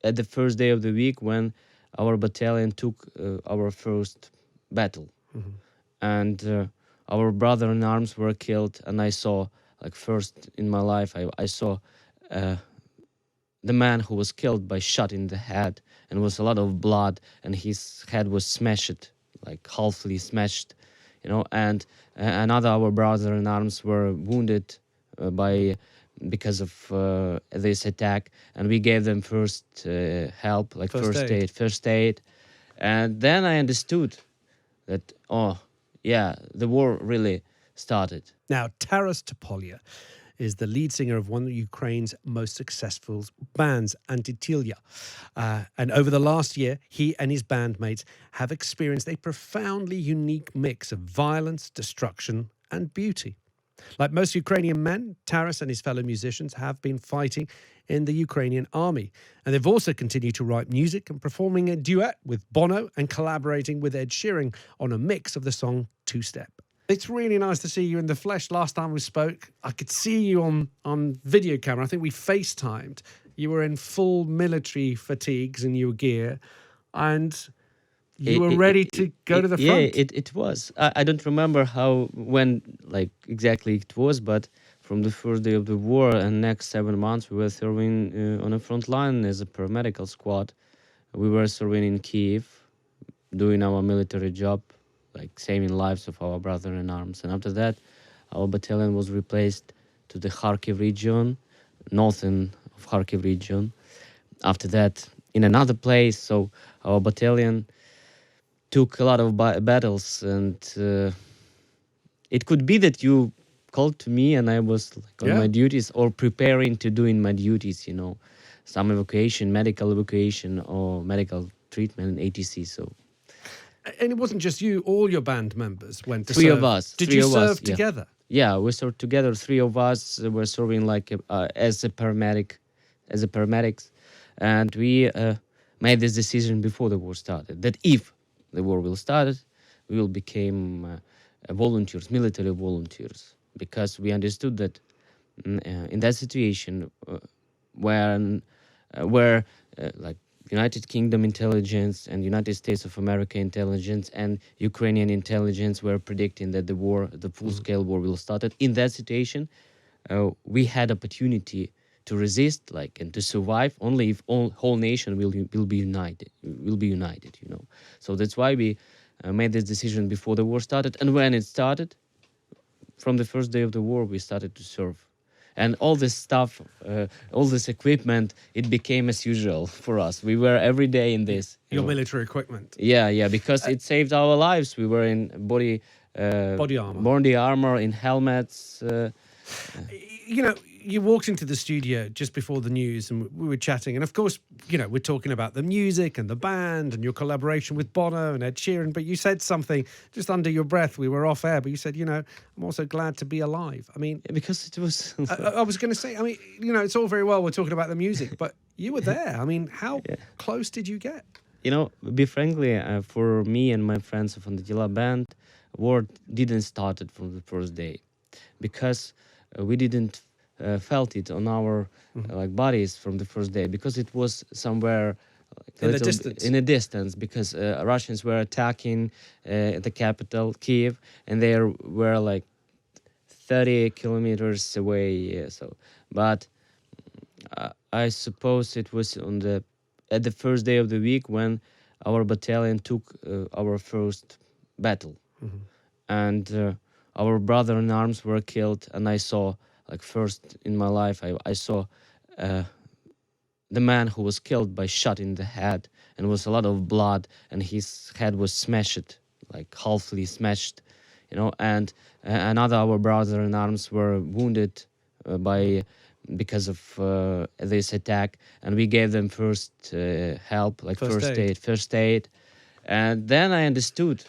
at the first day of the week when our battalion took our first battle, and our brother in arms were killed, and I saw, like, first in my life, I saw uh, the man who was killed by shot in the head, and was a lot of blood, and his head was smashed, like halfly smashed, and another our brother in arms were wounded by because of this attack, and we gave them first help, like first aid, and then I understood that, oh yeah, the war really started. Now, Taras Topolya is the lead singer of one of Ukraine's most successful bands, Antitilia. And over the last year, he and his bandmates have experienced a profoundly unique mix of violence, destruction, and beauty. Like most Ukrainian men, Taras and his fellow musicians have been fighting in the Ukrainian army. And they've also continued to write music and performing a duet with Bono and collaborating with Ed Sheeran on a mix of the song Two Step. It's really nice to see you in the flesh. Last time we spoke, I could see you on video camera. I think we FaceTimed. You were in full military fatigues and your gear, and you were ready to go to the front. Yeah, it was. I don't remember when like exactly it was, but from the first day of the war and next 7 months, we were serving on a front line as a paramedical squad. We were serving in Kiev, doing our military job, like saving lives of our brother in arms. And after that, our battalion was replaced to the Kharkiv region, northern of Kharkiv region. After that, in another place. So our battalion took a lot of battles, and it could be that you called to me and I was like on my duties or preparing to doing my duties, some evacuation, medical evacuation or medical treatment, ATC. So. And it wasn't just you, all your band members went to serve. Three of us. Did you serve together? Yeah, we served together. 3 of us were serving like as a paramedics. And we made this decision before the war started, that if the war will start, we will become volunteers, military volunteers, because we understood that in that situation where like United Kingdom intelligence and United States of America intelligence and Ukrainian intelligence were predicting that the full-scale war will start. In that situation, we had opportunity to resist, and to survive only if whole nation will be united. So that's why we made this decision before the war started. And when it started, from the first day of the war, we started to serve. And all this stuff, all this equipment, it became as usual for us. We were every day in this. Your military equipment. Yeah, because it saved our lives. We were in body armor, in helmets. You walked into the studio just before the news and we were chatting. And of course, we're talking about the music and the band and your collaboration with Bono and Ed Sheeran. But you said something just under your breath. We were off air, but you said, I'm also glad to be alive. I mean, because it was. I was going to say, it's all very well we're talking about the music, but you were there. I mean, how close did you get? Be frankly, for me and my friends of the band, war didn't start from the first day, because we didn't felt it on our bodies from the first day, because it was somewhere in a distance, because Russians were attacking the capital, Kiev, and they were 30 kilometers away. But I suppose it was at the first day of the week when our battalion took our first battle, and our brother in arms were killed, and I saw. First in my life, I saw the man who was killed by shot in the head, and was a lot of blood, and his head was smashed, halfly smashed, and another our brother in arms were wounded because of this attack, and we gave them first help, first aid, and then I understood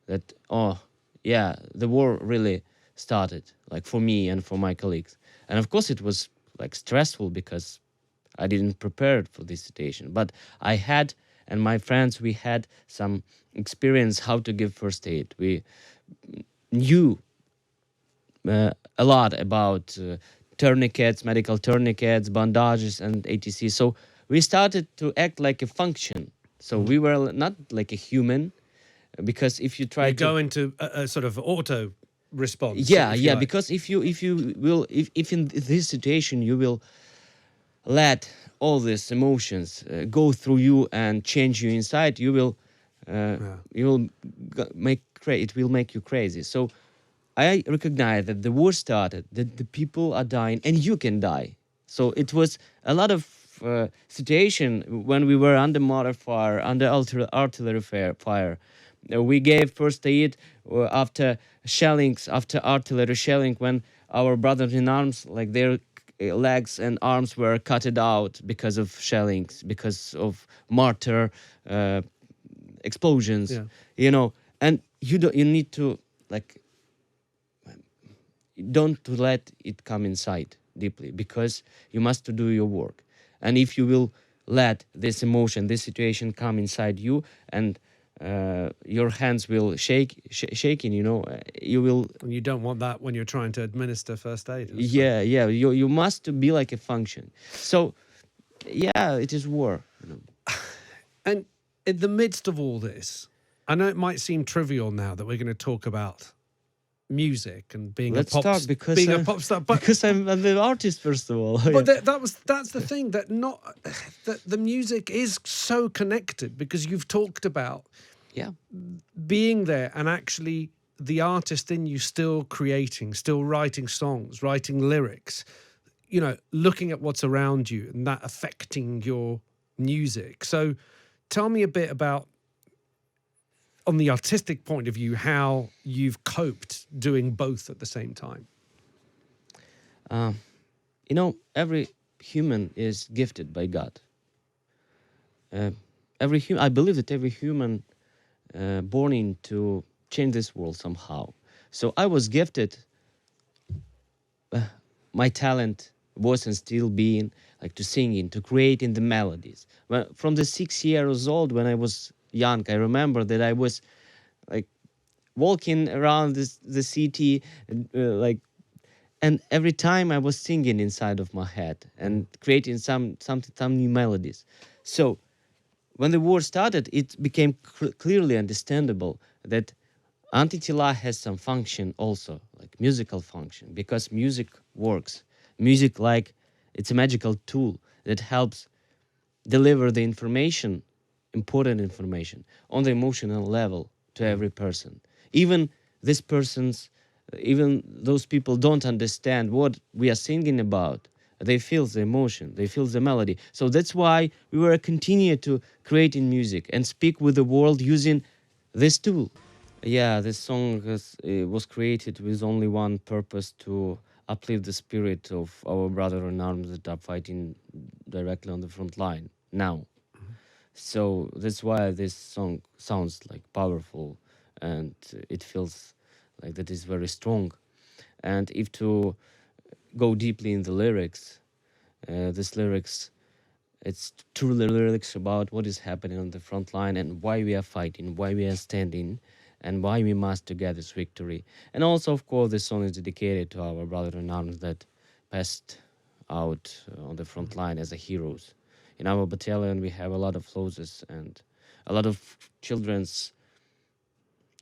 that, oh yeah, the war really started, for me and for my colleagues. And of course it was stressful, because I didn't prepare for this situation, but I had, and my friends, we had some experience how to give first aid. We knew a lot about tourniquets, medical tourniquets, bandages, and ATC. So we started to act like a function. So we were not like a human, because if you try You to go into a sort of auto response. yeah if you yeah like. because if you will if in this situation you will let all these emotions go through you and change you inside, you will Yeah. you will it will make you crazy. So I recognize that the war started, that the people are dying, and you can die. So it was a lot of situation when we were under mortar fire, under artillery fire. We gave first aid after shellings, after artillery shelling, when our brothers in arms, like their legs and arms were cutted out because of shellings, because of mortar explosions, Yeah. you know. And you need to like don't let it come inside deeply, because you must to do your work. And if you will let this emotion, this situation come inside you, and your hands will shaking, you will. And you don't want that when you're trying to administer first aid. Yeah, you must to be like a function. So yeah, it is war. And in the midst of all this, I know it might seem trivial now that we're going to talk about music and being Let's a pop talk, because being a pop star, but because I'm the artist first of all. but Yeah. that's the thing, that not that the music is so connected, because you've talked about Yeah. being there and actually the artist in you still creating, still writing songs, writing lyrics, looking at what's around you and that affecting your music. So tell me a bit about, on the artistic point of view, how you've coped doing both at the same time. Every human is gifted by God. I believe that every human born in to change this world somehow. So I was gifted. My talent was and still being like to singing, to creating the melodies. From the 6 years old, when I was young, I remember that I was like walking around the city, and every time I was singing inside of my head and creating some new melodies. So when the war started, it became clearly understandable that Antitila has some function also, like musical function, because music works. Music, like, it's a magical tool that helps deliver the information, important information, on the emotional level to every person. Even this person's, even those people don't understand what we are singing about. They feel the emotion, they feel the melody. So that's why we were continue to creating music and speak with the world using this tool. Yeah, this song was created with only one purpose: to uplift the spirit of our brother in arms that are fighting directly on the front line now. So that's why this song sounds like powerful, and it feels like that is very strong. And if to go deeply in the lyrics, this lyrics, it's true lyrics about what is happening on the front line and why we are fighting, why we are standing, and why we must to get this victory. And also, of course, this song is dedicated to our brother in arms that passed out on the front line as a heroes. In our battalion, we have a lot of losses, and a lot of children's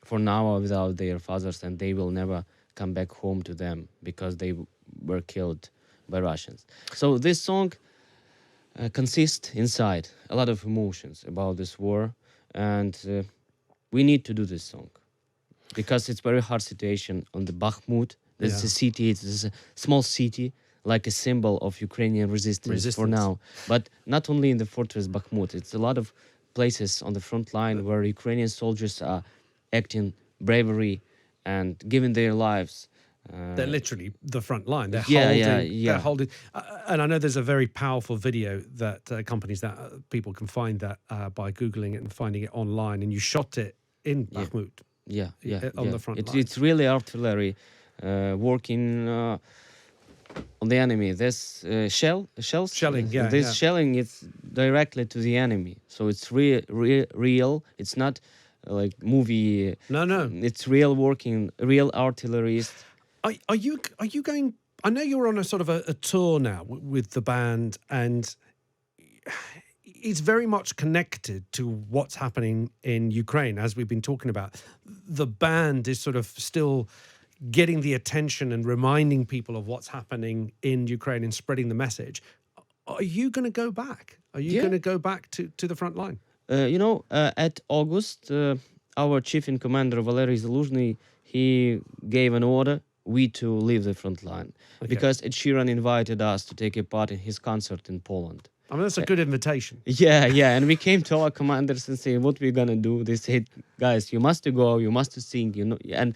for now are without their fathers, and they will never come back home to them because they were killed by Russians. So this song consists inside a lot of emotions about this war, and we need to do this song because it's very hard situation on the Bakhmut. That's Yeah. a city. It's a small city, like a symbol of Ukrainian resistance for now. But not only in the fortress Bakhmut, it's a lot of places on the front line where Ukrainian soldiers are acting bravery and giving their lives. They're literally the front line. They're Yeah, holding. yeah. They're holding. And I know there's a very powerful video that accompanies that. People can find that by googling it and finding it online. And you shot it in Bakhmut. Yeah. On the front line. It's really artillery working on the enemy. There's shells. Shelling, yeah, This yeah. shelling is directly to the enemy, so it's real. It's not like movie. No. It's real working, real artillerists. Are you going? I know you're on a sort of a tour now with the band, and it's very much connected to what's happening in Ukraine, as we've been talking about. The band is sort of still getting the attention and reminding people of what's happening in Ukraine and spreading the message. Are you going to go back? Are you Yeah. going to go back to the front line? At August, our chief in commander Valery Zaluzhny, he gave an order we to leave the front line because Ed Sheeran invited us to take a part in his concert in Poland. I mean, that's a good invitation. Yeah, and we came to our commanders and said, "What we're gonna do?" They said, "Guys, you must to go, you must to sing, you know." And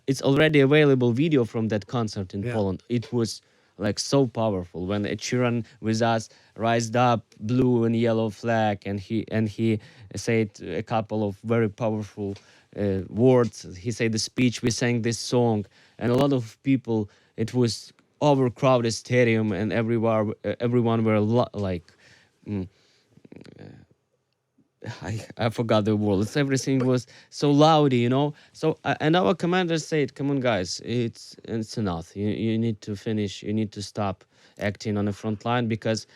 it's already available video from that concert in Yeah. Poland. It was like so powerful when Ed Sheeran with us raised up blue and yellow flag, and he said a couple of very powerful words. He said the speech. We sang this song, and a lot of people. It was overcrowded stadium, and everyone were like. I forgot the words. Everything was so loud, you know. So and our commander said, "Come on, guys, it's enough. You need to finish. You need to stop acting on the front line because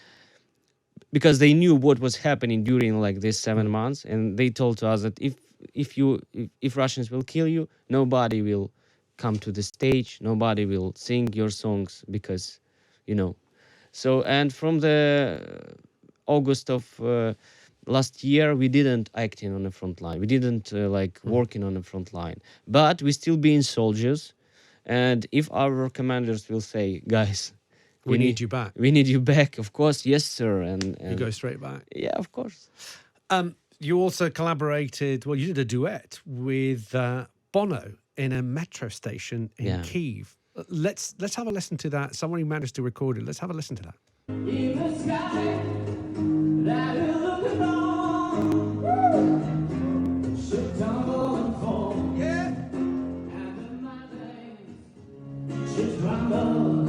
they knew what was happening during like these 7 months, and they told to us that if Russians will kill you, nobody will come to the stage, nobody will sing your songs because, you know." So and from the August of last year, we didn't acting on the front line. We didn't working on the front line, but we still being soldiers. And if our commanders will say, "Guys, We need you back. we need you back," of course, yes, sir. And You go straight back. yeah, of course. You also collaborated, well, you did a duet with Bono in a metro station in Kyiv. Let's have a listen to that. Someone managed to record it. Let's have a listen to that. In the sky, that you look along, should tumble and fall, and the mountains should crumble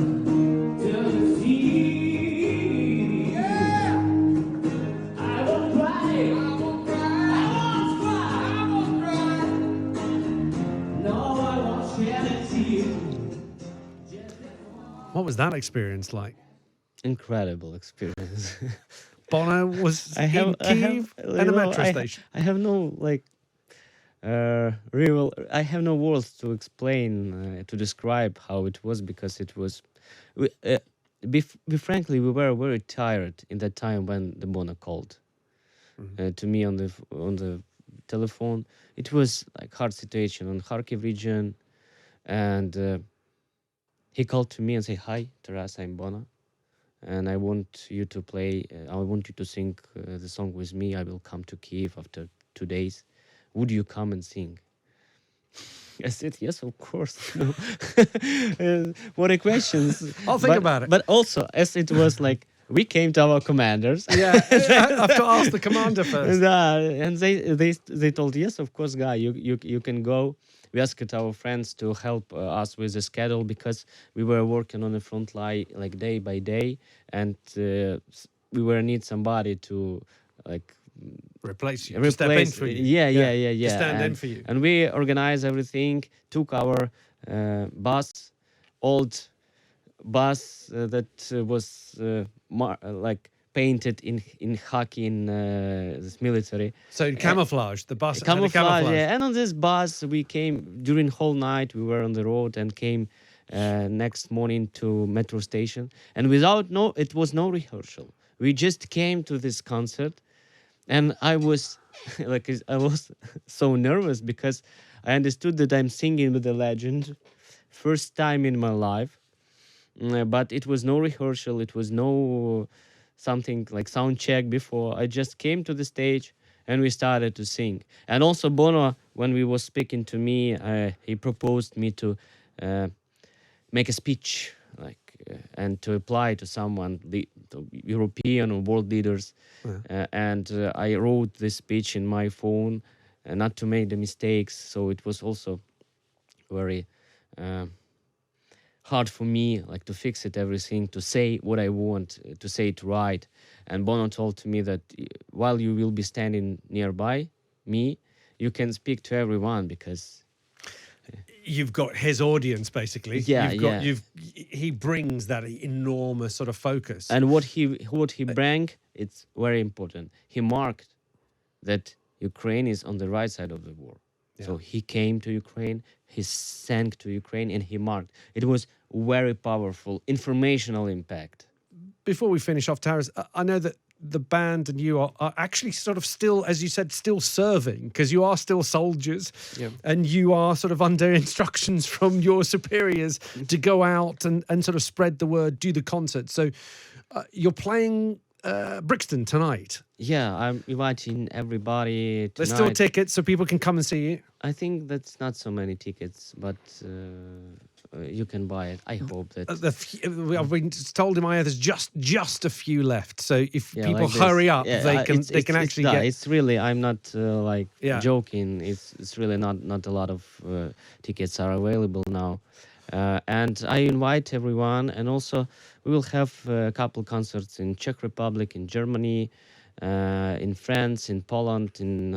to the sea. I won't cry, I won't cry, no, I won't shed a tear. What was that experience like? Incredible experience. Bono was in Kyiv and a metro station. I have no real. I have no words to explain to describe how it was because it was. Frankly, we were very tired in that time when the Bono called to me on the telephone. It was like hard situation on Kharkiv region, and he called to me and said, "Hi, Taras, I'm Bono. And I want you to play, I want you to sing the song with me. I will come to Kyiv after 2 days. Would you come and sing?" I said, "Yes, of course." What a questions. I'll think about it. But also, as it was like, we came to our commanders. Yeah, I have to ask the commander first. And they told, "Yes, of course, guy, you can go." We asked our friends to help us with the schedule because we were working on the front line like day by day, and we were need somebody to like replace you, to step in for you. Yeah. To stand in for you. And we organized everything. Took our old bus that was painted in khaki in this military. So camouflage, the bus. Camouflage, yeah. And on this bus, we came during whole night. We were on the road and came next morning to metro station. And it was no rehearsal. We just came to this concert, and I was I was so nervous because I understood that I'm singing with a legend, first time in my life. But it was no rehearsal. It was no something like sound check before. I just came to the stage and we started to sing. And also Bono, when we was speaking to me, he proposed me to make a speech, and to apply to someone, the European or world leaders. And I wrote this speech in my phone, not to make the mistakes. So it was also very hard for me, to fix it, everything, to say what I want, to say it right. And Bono told to me that while you will be standing nearby me, you can speak to everyone because... you've got his audience basically. Yeah, You've got yeah. he brings that enormous sort of focus. And what he bring, it's very important. He marked that Ukraine is on the right side of the war. So he came to Ukraine, he sang to Ukraine, and he marked. It was very powerful informational impact. Before we finish off, Taras, I know that the band and you are actually sort of still, as you said, still serving, because you are still soldiers, and you are sort of under instructions from your superiors to go out and sort of spread the word, do the concert. So you're playing Brixton tonight. Yeah, I'm inviting everybody tonight. There's still tickets so people can come and see you. I think that's not so many tickets, but you can buy it. I hope that. I've been told in my ear there's just a few left. So if people like this. hurry up, Yeah, they can it's actually that. get. It's really. I'm not like Yeah. joking. It's really not a lot of tickets are available now, and I invite everyone. And also we will have a couple concerts in Czech Republic, in Germany, in France, in Poland, in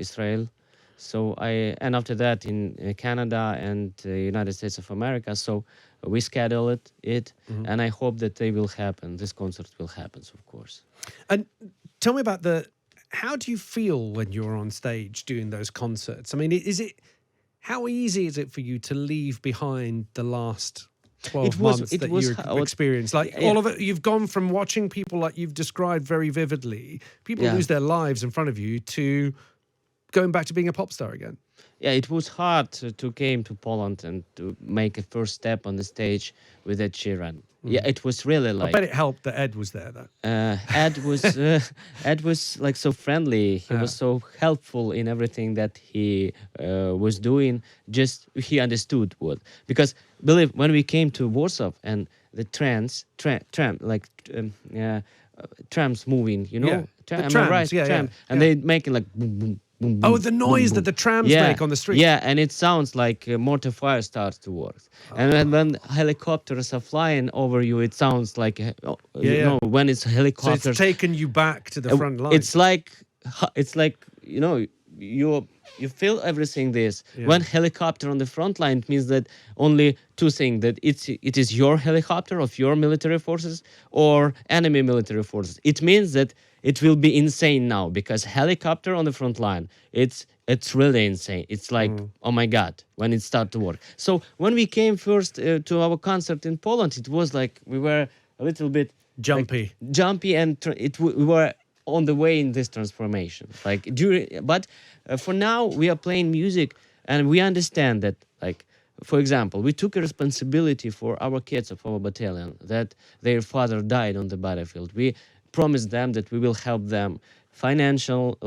Israel. So and after that in Canada and United States of America. So we schedule it, and I hope that they will happen. This concert will happen, of course. And tell me about how do you feel when you're on stage doing those concerts? I mean, how easy is it for you to leave behind the last 12 months that you experienced? Like all of it, you've gone from watching people like you've described very vividly, people lose their lives in front of you, to going back to being a pop star again. Yeah, it was hard to came to Poland and to make a first step on the stage with Ed Sheeran. Yeah, it was really I like. bet it helped that Ed was there, though. Ed was like so friendly. He was so helpful in everything that he was doing. Just he understood what, because believe when we came to Warsaw and the trams moving, you know, Yeah, the am I trams, right? yeah, Tram, yeah, and they making like boom, boom, boom, Oh, boom, the boom, noise boom. that the trams make on the street. Yeah, and it sounds like a mortar fire starts to work. And then when helicopters are flying over you, it sounds like you know, when it's So helicopters. it's taken you back to the front line. It's like you know, you feel everything this. When helicopter on the front line, it means that only two things, that it is your helicopter of your military forces or enemy military forces. It means that it will be insane now, because helicopter on the front line, it's really insane. It's like, oh my God, when it start to work. So when we came first to our concert in Poland, it was like we were a little bit Jumpy. and we were on the way in this transformation. But for now we are playing music, and we understand that, like, for example, we took a responsibility for our kids of our battalion that their father died on the battlefield. We promised them that we will help them financial,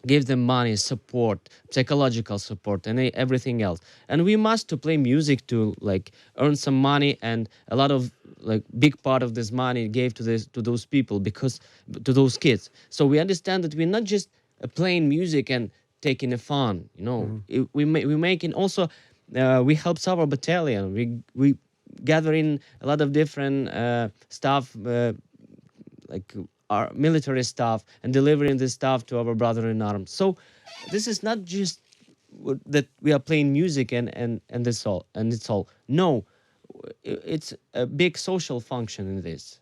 give them money, support, psychological support, and everything else. And we must to play music to like earn some money, and a lot of like big part of this money gave to those people, because to those kids. So we understand that we're not just playing music and taking a fun, you know. We making also we help our battalion. We gather in a lot of different stuff. Like our military stuff, and delivering this stuff to our brother in arms. So this is not just that we are playing music and that's all, and it's all. No, it's a big social function in this.